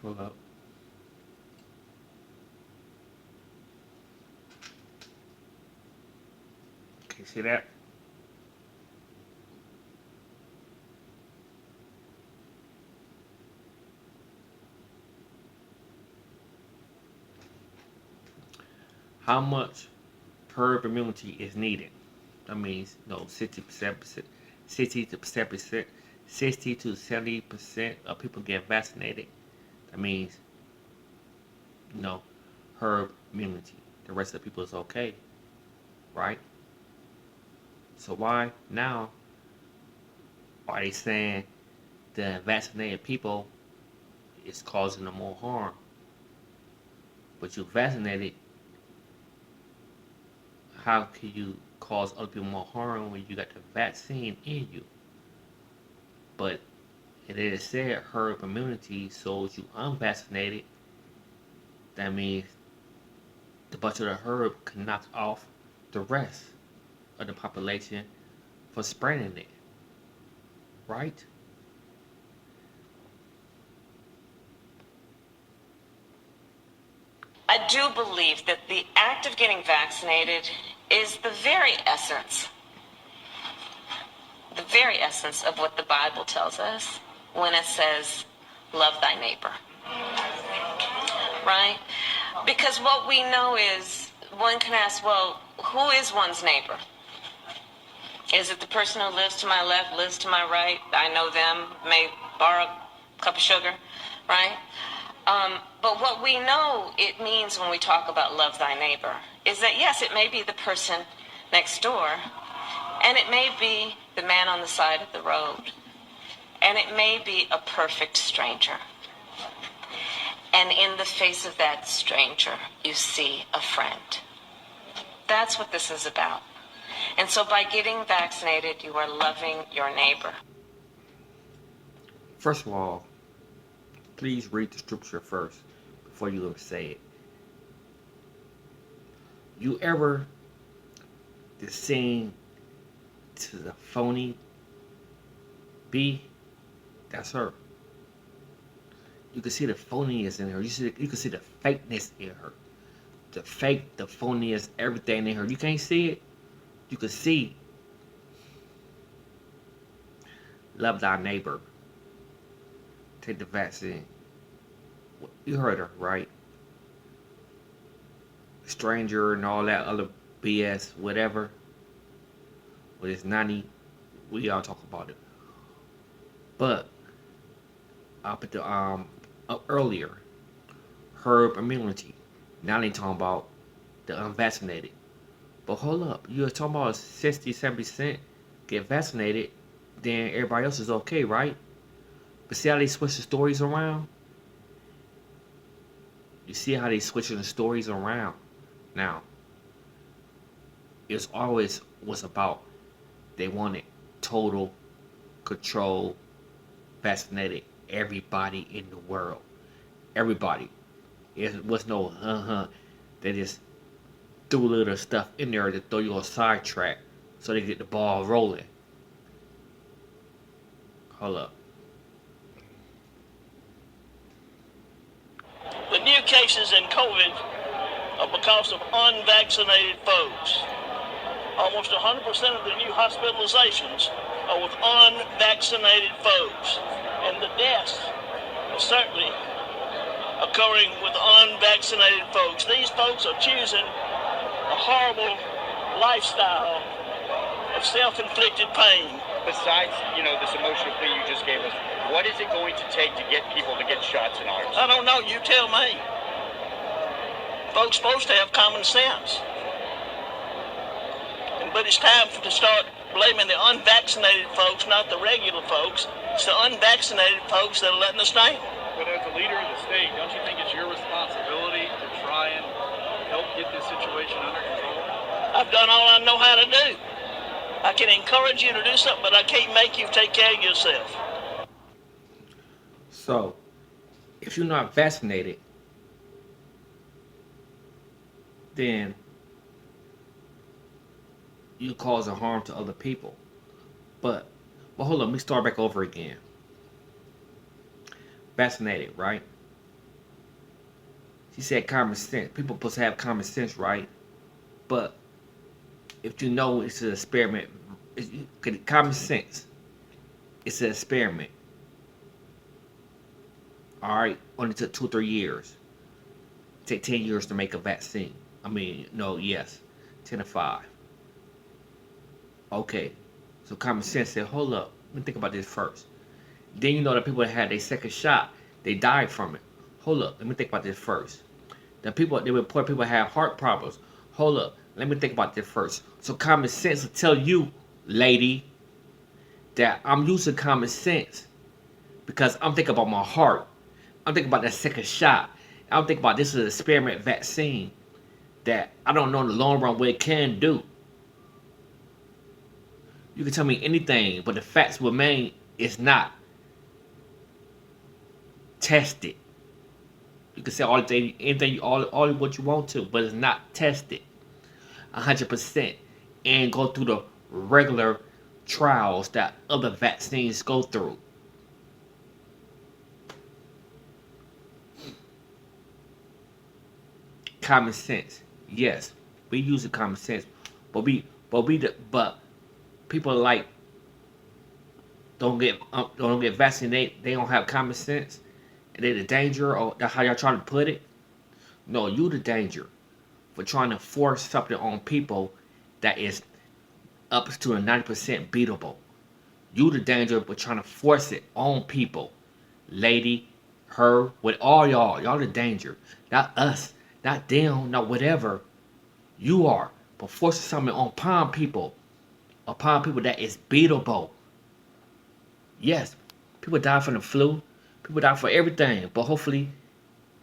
Hold up. Okay, see that? How much herd immunity is needed? That means 60%, 60 to 70% of people get vaccinated. That means you know herd immunity. The rest of the people is okay, right? So why now are they saying the vaccinated people is causing them more harm? But you vaccinated, how can you cause other people more harm when you got the vaccine in you? But it is said herd immunity, so if you unvaccinated, that means the bunch of the herd can knock off the rest of the population for spreading it, right? I do believe that the act of getting vaccinated is the very essence of what the Bible tells us when it says, love thy neighbor, right? Because what we know is, one can ask, well, who is one's neighbor? Is it the person who lives to my left, lives to my right? I know them, may borrow a cup of sugar, right? But what we know it means when we talk about love thy neighbor is that, yes, it may be the person next door, and it may be the man on the side of the road, and it may be a perfect stranger. And in the face of that stranger, you see a friend. That's what this is about. And so by getting vaccinated, you are loving your neighbor. First of all, please read the scripture first before you ever say it. You ever seen to the phony B? That's her. You can see the phoniness in her. You can see the fakeness in her. The fake, the phoniness, everything in her. You can't see it. You can see. Love thy neighbor. Take the vaccine. You heard her, right? Stranger and all that other BS, whatever. With it's 90, we all talk about it. But up at the up earlier, herd immunity. Now they talking about the unvaccinated. But hold up, you were talking about 60, 70% get vaccinated, then everybody else is okay, right? But see how they switch the stories around? You see how they switching the stories around? Now, it's always was about they wanted total control, vaccinated everybody in the world. Everybody. It was no They just threw a little stuff in there to throw you on sidetrack so they get the ball rolling. Hold up. The new cases in COVID are because of unvaccinated folks. Almost 100% of the new hospitalizations are with unvaccinated folks. And the deaths are certainly occurring with unvaccinated folks. These folks are choosing a horrible lifestyle of self-inflicted pain. Besides, this emotional plea you just gave us, what is it going to take to get people to get shots in arms? I don't know, you tell me. Folks supposed to have common sense. But it's time to start blaming the unvaccinated folks, not the regular folks. It's the unvaccinated folks that are letting us down. But as a leader of the state, don't you think it's your responsibility to try and help get this situation under control? I've done all I know how to do. I can encourage you to do something, but I can't make you take care of yourself. So, if you're not vaccinated, then you causing harm to other people. But hold on, let me start back over again. Vaccinated, right? She said common sense. People supposed to have common sense, right? But if you know it's an experiment, common sense. It's an experiment. All right, only took 2 or 3 years. Take 10 years to make a vaccine. I mean, no, yes, 10 to 5. Okay, so common sense said, hold up, let me think about this first. Then you know the people that had their second shot, they died from it. Hold up, let me think about this first. The people, they report people have heart problems. Hold up, let me think about this first. So common sense will tell you, lady, that I'm using common sense because I'm thinking about my heart. I'm thinking about that second shot. I'm thinking about this is an experiment vaccine that I don't know in the long run what it can do. You can tell me anything, but the facts remain it's not tested. You can say all the anything, all what you want to, but it's not tested 100% and go through the regular trials that other vaccines go through. Common sense, yes, we use the common sense, but people like don't get vaccinated. They don't have common sense, and they the danger, or that's how y'all trying to put it. No, you the danger for trying to force something on people that is up to a 90% beatable. You the danger for trying to force it on people, lady, her, with all y'all the danger, not us, not them, not whatever. You are, but forcing something upon people that is beatable. Yes, people die from the flu, people die for everything, but hopefully,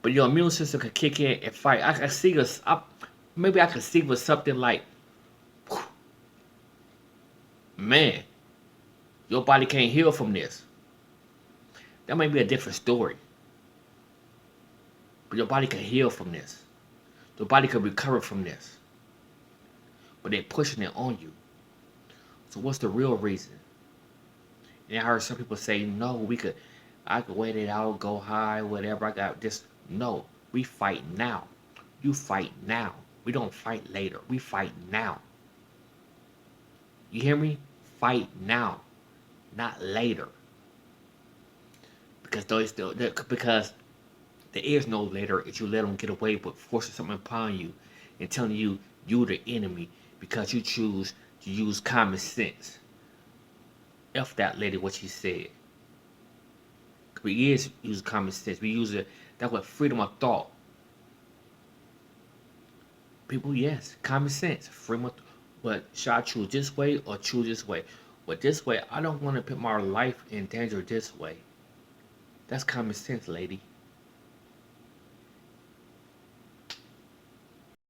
but your immune system can kick in and fight. I see us. Maybe I could see with something like, whew, man, your body can't heal from this. That might be a different story, but your body can heal from this. Your body can recover from this, but they're pushing it on you. So what's the real reason? And I heard some people say, no, I could wait it out, go high, whatever. I got this. No, we fight now. You fight now. We don't fight later. We fight now. You hear me? Fight now, not later. Because there is no later if you let them get away with forcing something upon you and telling you you're the enemy because you choose to use common sense. F that lady, what she said. We is use common sense. We use it. That's what freedom of thought. People, yes, common sense, freedom of thought. But should I choose this way or choose this way? But this way, I don't want to put my life in danger this way. That's common sense, lady.